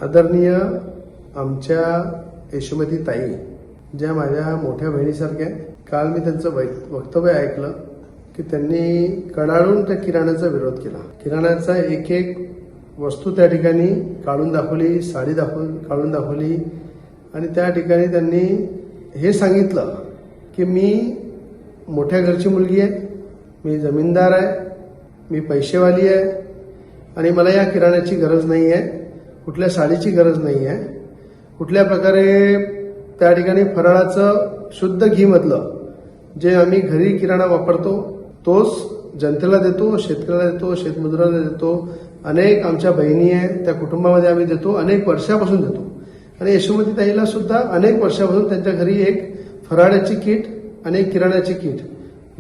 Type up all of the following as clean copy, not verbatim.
आदरणीय आमच्या यशोमती ताई ज्या माझ्या मोठ्या बहिणीसारख्या आहे. काल मी त्यांचं वक्तव्य ऐकलं की त्यांनी कडाडून त्या किराण्याचा विरोध केला. किराण्याचा एक एक वस्तू त्या ठिकाणी काढून दाखवली, साडी काढून दाखवली आणि त्या ठिकाणी त्यांनी हे सांगितलं की मी मोठ्या घरची मुलगी आहे, मी जमीनदार आहे, मी पैसेवाली आहे आणि मला या किराण्याची गरज नाही आहे, कुठल्या साडीची गरज नाही आहे. कुठल्या प्रकारे त्या ठिकाणी फराळाचं शुद्ध घी मधलं जे आम्ही घरी किराणा वापरतो तोच जनतेला देतो, शेतकऱ्याला देतो, शेतमजुराला देतो. अनेक आमच्या बहिणी आहेत त्या कुटुंबामध्ये आम्ही देतो, अनेक वर्षापासून देतो. आणि यशोमती ताईला सुद्धा अनेक वर्षापासून त्यांच्या घरी एक फराळाची किट आणि एक किराण्याची किट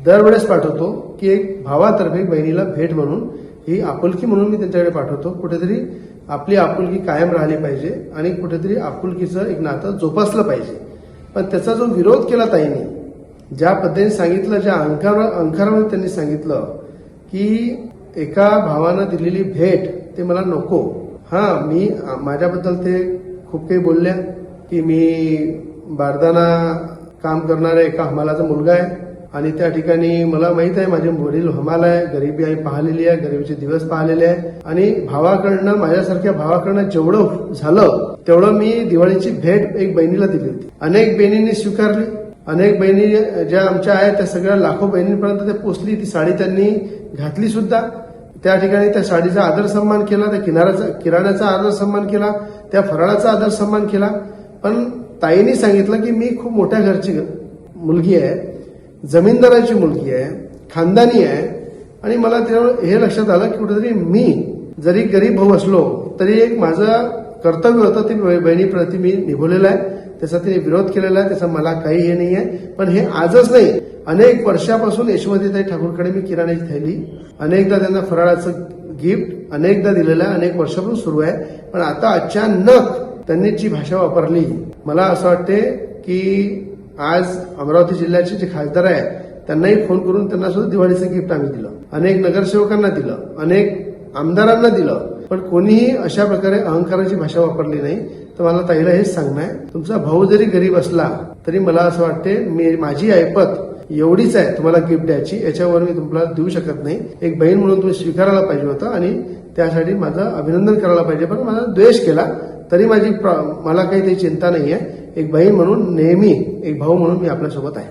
दरवेळेस पाठवतो की एक भावातर्फे बहिणीला भेट म्हणून, ही आपुलकी म्हणून मी त्यांच्याकडे पाठवतो. कुठेतरी आपली आपुलकी कायम राहिली पाहिजे आणि कुठेतरी आपुलकीचं एक नातं जोपासलं पाहिजे. पण त्याचा जो विरोध केला ताईंनी, ज्या पद्धतीने सांगितलं, ज्या अंकारामध्ये त्यांनी सांगितलं की एका भावानं दिलेली भेट ते मला नको. मी माझ्याबद्दल ते खूप काही बोलल्या की मी बारदाना काम करणारा एका हमालाचा मुलगा आहे आणि त्या ठिकाणी मला माहित आहे माझे वडील हमाल आहे, गरिबी आई पाहिलेली आहे, गरिबीचे दिवस पाहिलेले आहे आणि भावाकडनं, माझ्यासारख्या भावाकडनं जेवढं झालं तेवढं मी दिवाळीची भेट एक बहिणीला दिली होती. अनेक बहिणींनी स्वीकारली, अनेक बहिणी ज्या आमच्या आहेत त्या सगळ्या लाखो बहिणींपर्यंत ते पोहोचली. ती साडी त्यांनी घातली सुद्धा. त्या ठिकाणी त्या साडीचा आदर सन्मान केला, त्या किराण्याचा आदर सन्मान केला, त्या फराळाचा आदर सन्मान केला. पण ताईंनी सांगितलं की मी खूप मोठ्या घरची मुलगी आहे, जमीनदाराची मुलगी आहे, खानदानी आहे आणि मला त्यामुळे हे लक्षात आलं की कुठेतरी मी जरी गरीब भाऊ असलो तरी एक माझं कर्तव्य होतं ते बहिणीप्रती मी निभवलेलं आहे. त्याचा तिने विरोध केलेला आहे, त्याचा मला काही हे नाही आहे. पण हे आजच नाही, अनेक वर्षापासून यशोमतीताई ठाकूरकडे मी किराण्याची थैली, अनेकदा त्यांना फराळाचं गिफ्ट अनेकदा दिलेलं आहे, अनेक वर्षापासून सुरू आहे. पण आता अचानक त्यांनी जी भाषा वापरली, मला असं वाटते की आज अमरावती जिल्ह्याचे जे खासदार आहेत त्यांनाही फोन करून त्यांना सुद्धा दिवाळीचं गिफ्ट आम्ही दिलं, अनेक नगरसेवकांना दिलं, अनेक आमदारांना दिलं. पण कोणीही अशा प्रकारे अहंकाराची भाषा वापरली नाही. तर मला ताईला हेच सांगणं आहे, तुमचा भाऊ जरी गरीब असला तरी मला असं वाटते माझी ऐपत एवढीच आहे तुम्हाला गिफ्ट द्यायची, याच्यावर मी तुम्हाला देऊ शकत नाही. एक बहीण म्हणून तुम्ही स्वीकारायला पाहिजे होतं आणि त्यासाठी माझं अभिनंदन करायला पाहिजे. पण माझा द्वेष केला तरी मला काही त्याची चिंता नाहीये. एक बहीण म्हणून नेहमी, एक भाऊ म्हणून मी आपल्यासोबत आहे.